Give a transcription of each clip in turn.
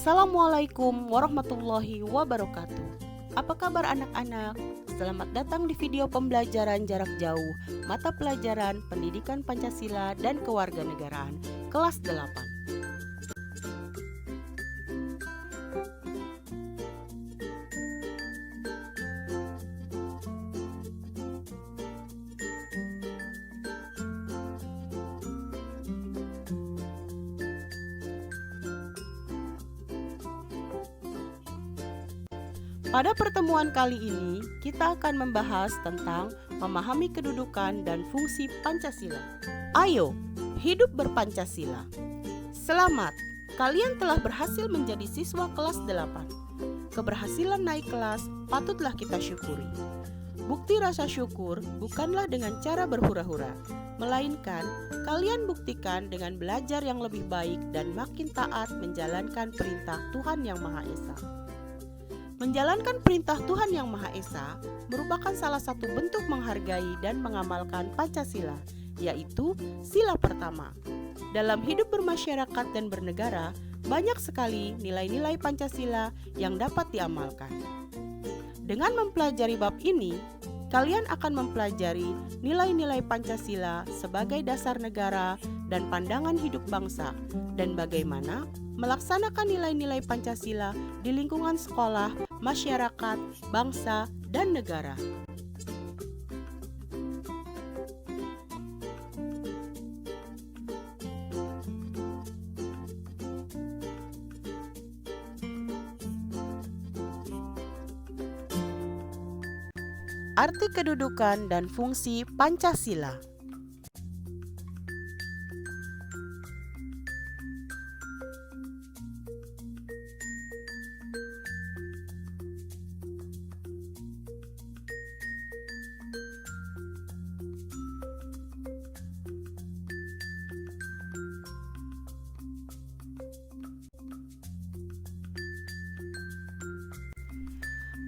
Assalamualaikum warahmatullahi wabarakatuh. Apa kabar anak-anak? Selamat datang di video pembelajaran jarak jauh mata pelajaran Pendidikan Pancasila dan Kewarganegaraan kelas 8. Pada pertemuan kali ini, kita akan membahas tentang memahami kedudukan dan fungsi Pancasila. Ayo, hidup berpancasila. Selamat, kalian telah berhasil menjadi siswa kelas 8. Keberhasilan naik kelas patutlah kita syukuri. Bukti rasa syukur bukanlah dengan cara berhura-hura, melainkan kalian buktikan dengan belajar yang lebih baik dan makin taat menjalankan perintah Tuhan Yang Maha Esa. Menjalankan perintah Tuhan Yang Maha Esa merupakan salah satu bentuk menghargai dan mengamalkan Pancasila, yaitu sila pertama. Dalam hidup bermasyarakat dan bernegara, banyak sekali nilai-nilai Pancasila yang dapat diamalkan. Dengan mempelajari bab ini, kalian akan mempelajari nilai-nilai Pancasila sebagai dasar negara dan pandangan hidup bangsa, dan bagaimana melaksanakan nilai-nilai Pancasila di lingkungan sekolah, masyarakat, bangsa, dan negara. Arti kedudukan dan fungsi Pancasila.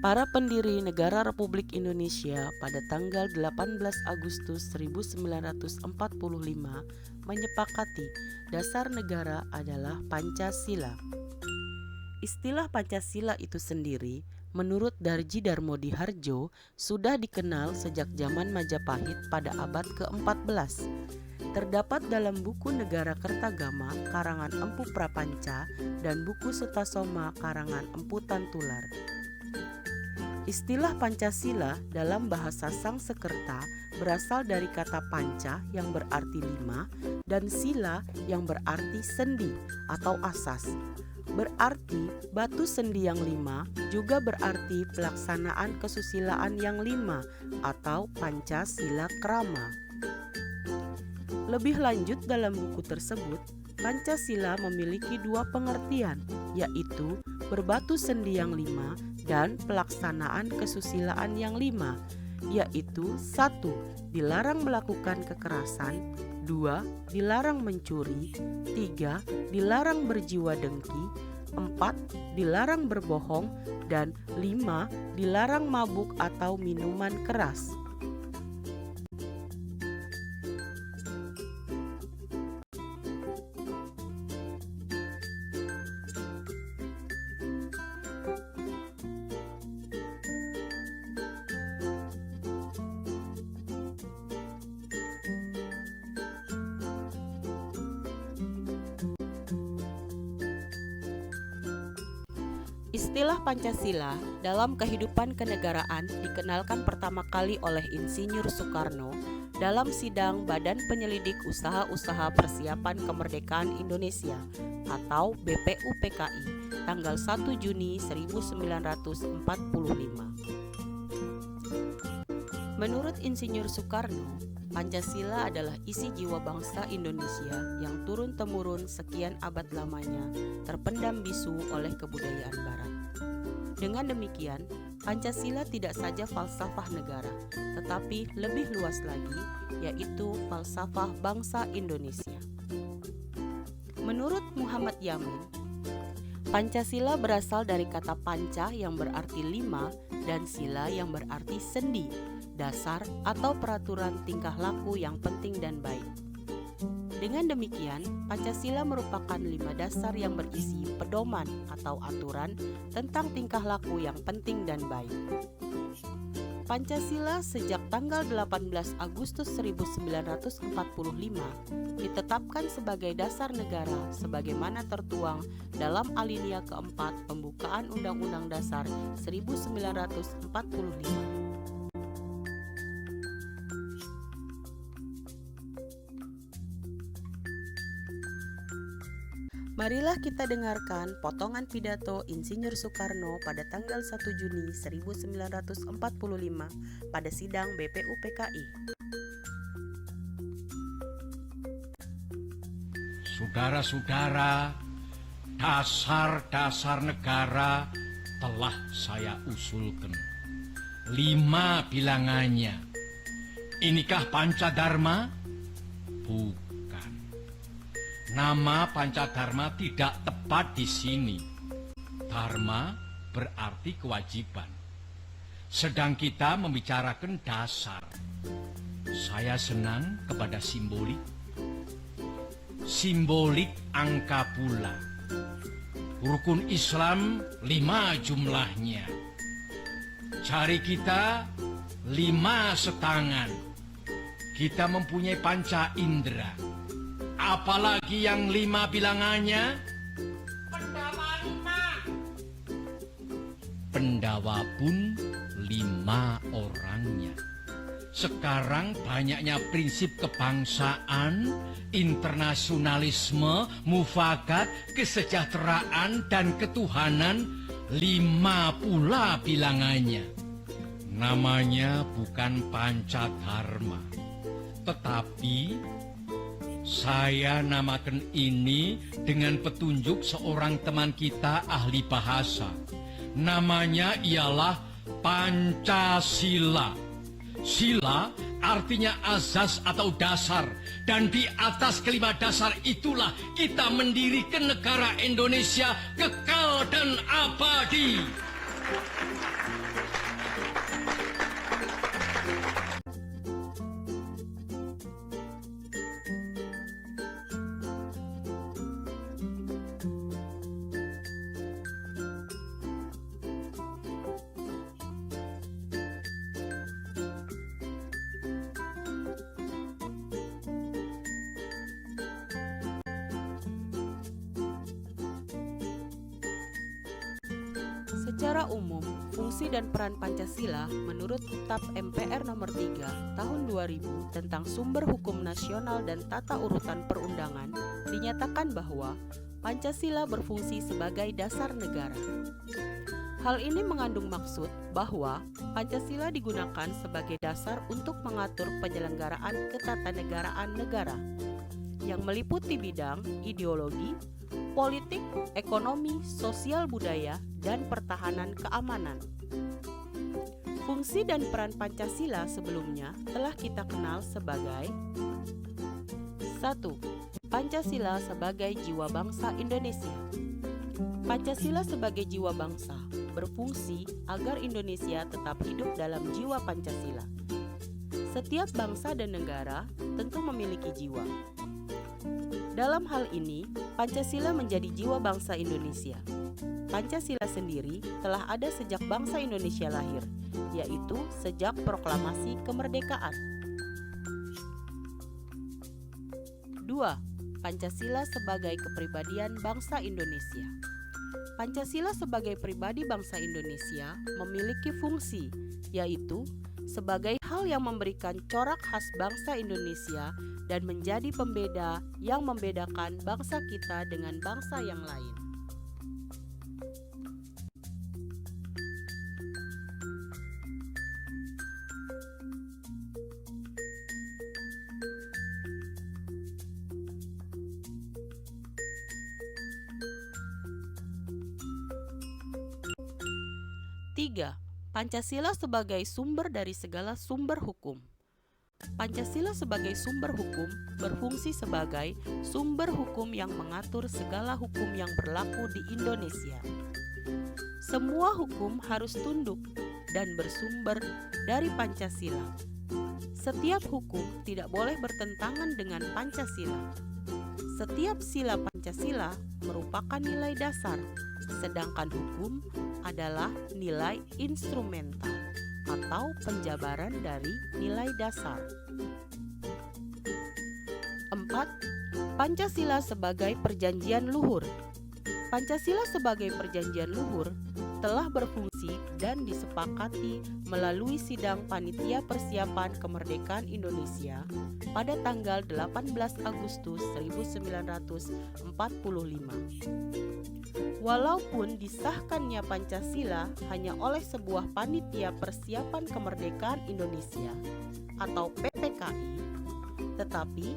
Para pendiri negara Republik Indonesia pada tanggal 18 Agustus 1945 menyepakati dasar negara adalah Pancasila. Istilah Pancasila itu sendiri, menurut Darji Darmodihardjo, sudah dikenal sejak zaman Majapahit pada abad ke-14. Terdapat dalam buku Negara Kertagama karangan Empu Prapanca dan buku Sutasoma karangan Empu Tantular. Istilah Pancasila dalam bahasa Sangsekerta berasal dari kata panca yang berarti 5 dan sila yang berarti sendi atau asas. Berarti batu sendi yang 5 juga berarti pelaksanaan kesusilaan yang 5 atau Pancasila Krama. Lebih lanjut dalam buku tersebut, Pancasila memiliki dua pengertian, yaitu berbatu sendi yang 5 dan pelaksanaan kesusilaan yang 5, yaitu 1. Dilarang melakukan kekerasan, 2. Dilarang mencuri, 3. Dilarang berjiwa dengki, 4. Dilarang berbohong, dan 5. Dilarang mabuk atau minuman keras. Istilah Pancasila dalam kehidupan kenegaraan dikenalkan pertama kali oleh Insinyur Soekarno dalam sidang Badan Penyelidik Usaha-Usaha Persiapan Kemerdekaan Indonesia atau BPUPKI tanggal 1 Juni 1945. Menurut Insinyur Soekarno, Pancasila adalah isi jiwa bangsa Indonesia yang turun-temurun sekian abad lamanya terpendam bisu oleh kebudayaan Barat. Dengan demikian, Pancasila tidak saja falsafah negara, tetapi lebih luas lagi, yaitu falsafah bangsa Indonesia. Menurut Muhammad Yamin, Pancasila berasal dari kata panca yang berarti 5 dan sila yang berarti sendi, dasar atau peraturan tingkah laku yang penting dan baik. Dengan demikian, Pancasila merupakan 5 dasar yang berisi pedoman atau aturan tentang tingkah laku yang penting dan baik. Pancasila sejak tanggal 18 Agustus 1945 ditetapkan sebagai dasar negara sebagaimana tertuang dalam alinea keempat pembukaan Undang-Undang Dasar 1945. Marilah kita dengarkan potongan pidato Insinyur Soekarno pada tanggal 1 Juni 1945 pada sidang BPUPKI. Saudara-saudara, dasar-dasar negara telah saya usulkan. 5 bilangannya. Inikah Pancadharma? Bukan. Nama Pancadharma tidak tepat di sini. Dharma berarti kewajiban. Sedang kita membicarakan dasar. Saya senang kepada simbolik. Simbolik angka pula. Rukun Islam 5 jumlahnya. Jari kita 5 setangan. Kita mempunyai panca indera. Apalagi yang 5 bilangannya? Pendawa pun 5 orangnya. Sekarang banyaknya prinsip kebangsaan, internasionalisme, mufakat, kesejahteraan, dan ketuhanan. 5 pula bilangannya. Namanya bukan Pancadharma, tetapi saya namakan ini dengan petunjuk seorang teman kita ahli bahasa. Namanya ialah Pancasila. Sila artinya azas atau dasar. Dan di atas kelima dasar itulah kita mendirikan negara Indonesia kekal dan abadi. Secara umum, fungsi dan peran Pancasila menurut Kitab MPR nomor 3 tahun 2000 tentang sumber hukum nasional dan tata urutan perundangan dinyatakan bahwa Pancasila berfungsi sebagai dasar negara. Hal ini mengandung maksud bahwa Pancasila digunakan sebagai dasar untuk mengatur penyelenggaraan ketatanegaraan negara yang meliputi bidang ideologi, politik, ekonomi, sosial budaya, dan pertahanan keamanan. Fungsi dan peran Pancasila sebelumnya telah kita kenal sebagai 1. Pancasila sebagai jiwa bangsa Indonesia. Pancasila sebagai jiwa bangsa berfungsi agar Indonesia tetap hidup dalam jiwa Pancasila. Setiap bangsa dan negara tentu memiliki jiwa. Dalam hal ini, Pancasila menjadi jiwa bangsa Indonesia. Pancasila sendiri telah ada sejak bangsa Indonesia lahir, yaitu sejak proklamasi kemerdekaan. 2. Pancasila sebagai kepribadian bangsa Indonesia. Pancasila sebagai pribadi bangsa Indonesia memiliki fungsi, yaitu sebagai hal yang memberikan corak khas bangsa Indonesia dan menjadi pembeda yang membedakan bangsa kita dengan bangsa yang lain. Tiga, Pancasila sebagai sumber dari segala sumber hukum. Pancasila sebagai sumber hukum berfungsi sebagai sumber hukum yang mengatur segala hukum yang berlaku di Indonesia. Semua hukum harus tunduk dan bersumber dari Pancasila. Setiap hukum tidak boleh bertentangan dengan Pancasila. Setiap sila Pancasila merupakan nilai dasar, sedangkan hukum adalah nilai instrumental atau penjabaran dari nilai dasar. 4. Pancasila sebagai perjanjian luhur. Pancasila sebagai perjanjian luhur telah berfungsi dan disepakati melalui sidang Panitia Persiapan Kemerdekaan Indonesia pada tanggal 18 Agustus 1945. Walaupun disahkannya Pancasila hanya oleh sebuah Panitia Persiapan Kemerdekaan Indonesia atau PPKI, tetapi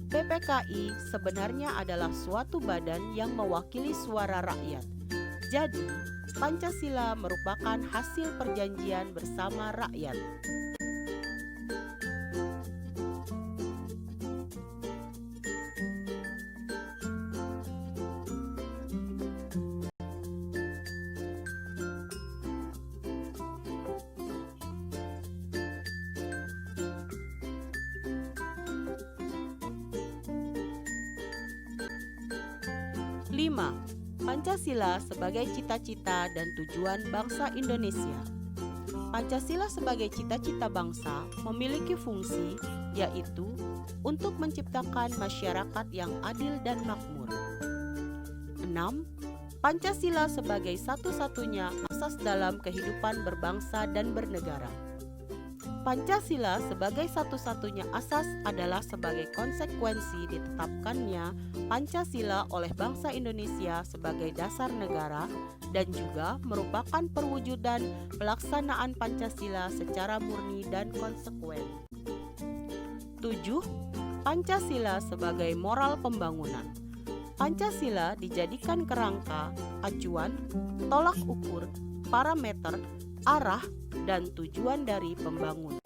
PPKI sebenarnya adalah suatu badan yang mewakili suara rakyat. Jadi, Pancasila merupakan hasil perjanjian bersama rakyat. Lima, Pancasila sebagai cita-cita dan tujuan bangsa Indonesia. Pancasila sebagai cita-cita bangsa memiliki fungsi, yaitu untuk menciptakan masyarakat yang adil dan makmur. 6. Pancasila sebagai satu-satunya asas dalam kehidupan berbangsa dan bernegara. Pancasila sebagai satu-satunya asas adalah sebagai konsekuensi ditetapkannya Pancasila oleh bangsa Indonesia sebagai dasar negara dan juga merupakan perwujudan pelaksanaan Pancasila secara murni dan konsekuen. 7. Pancasila sebagai moral pembangunan. Pancasila dijadikan kerangka, acuan, tolak ukur, parameter, arah, dan tujuan dari pembangunan.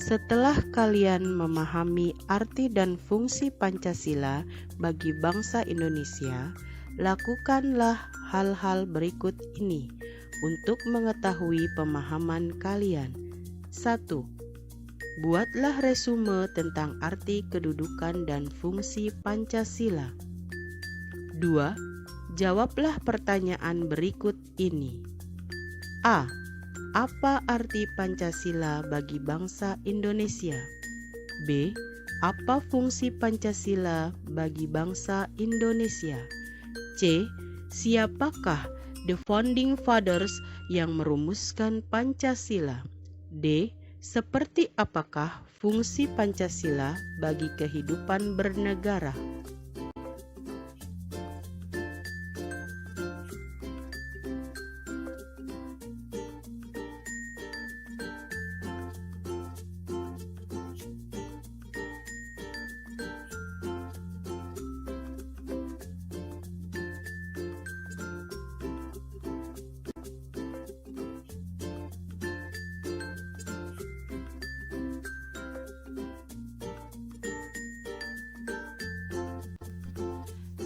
Setelah kalian memahami arti dan fungsi Pancasila bagi bangsa Indonesia, lakukanlah hal-hal berikut ini untuk mengetahui pemahaman kalian. 1. Buatlah resume tentang arti kedudukan dan fungsi Pancasila. 2. Jawablah pertanyaan berikut ini. A. Apa arti Pancasila bagi bangsa Indonesia? B. Apa fungsi Pancasila bagi bangsa Indonesia? C. Siapakah the founding fathers yang merumuskan Pancasila? D. Seperti apakah fungsi Pancasila bagi kehidupan bernegara?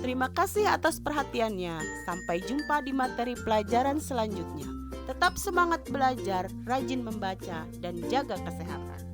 Terima kasih atas perhatiannya. Sampai jumpa di materi pelajaran selanjutnya. Tetap semangat belajar, rajin membaca, dan jaga kesehatan.